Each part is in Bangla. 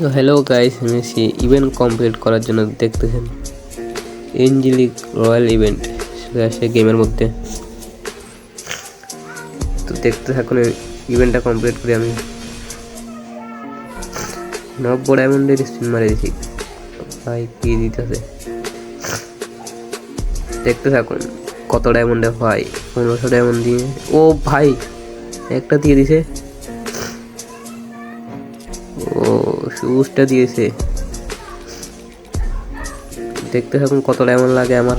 তো হ্যালো গাইস, আমি ইভেন্ট কমপ্লিট করার জন্য দেখতেছেন এঞ্জেলিক রয়্যাল ইভেন্ট চলে আসে গেমের মধ্যে। তো দেখতে থাকুন, ইভেন্টটা কমপ্লিট করে আমি 90 ডায়মন্ডের স্পিন মারে দিছি। ভাই কি দিতেছে দেখতে থাকুন, কত ডায়মন্ডে ভাই 1500 ডায়মন্ড দিয়ে। ও ভাই একটা দিয়ে দিছে, ও শুজটা দিয়েছে। দেখতে থাকুন কত ডায়মন্ড লাগে আমার।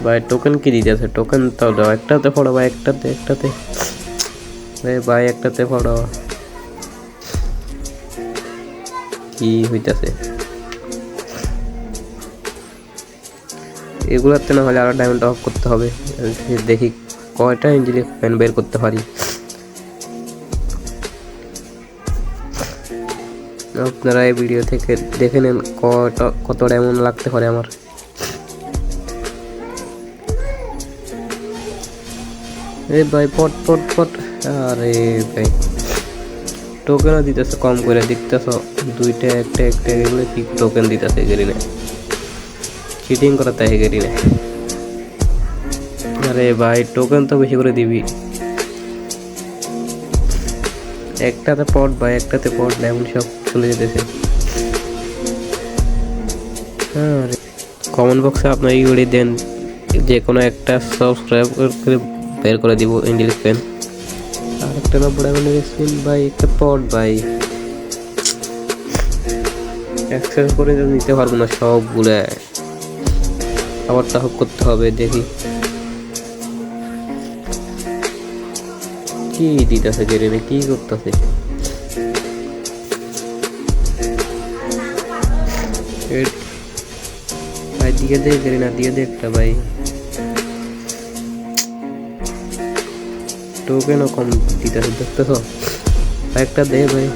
ভাই টোকেন কি দিতেছে, টোকেন তাও দাও, একটাতে ফটো ভাই, একটাতে ভাই একটাতে ফটো। কি হইতাছে এগুলাতে? না হলে আরো ডায়মন্ড অফ করতে হবে। দেখি কয়টা ইঞ্জিনিয়ার ফ্যান বের করতে পারি। আপনারা এই ভিডিও থেকে দেখে নেন কত ডায়মন্ড লাগতে পারে আমার। এ ভাই পট পট পট, আরে ভাই টোকেনও দিতেছে কম করে, দেখতেছ দুইটা একটা এগুলো কি টোকেন দিতেছে গেরিনে, চিটিং করা তাই গেরিনে। আরে ভাই টোকেন তো বেশি করে দিবি। একটাতে পট ভাই, একটাতে পট, ডায়মন্ড সব চলে যেতেছে। কমেন্ট বক্সে আপনার ইউডি দেন, যে কোনো একটা সাবস্ক্রাইব করে বের করে দিব ইঞ্জিনিয়ার ফ্যান। আর একটা 90 ডায়মন্ডের স্পিন ভাই, একটা পট ভাই, অ্যাক্সেস করে নিতে পারবো না সবগুলো, আবার তাহলে করতে হবে। দেখি কি দিতেছে গেরিনে, কি করতেছে। ভাই দিয়ে দে গেরিনা, দিয়ে দে একটা ভাই, টোকেনও কম দিতেছে দেখতেছ, একটা দে ভাই।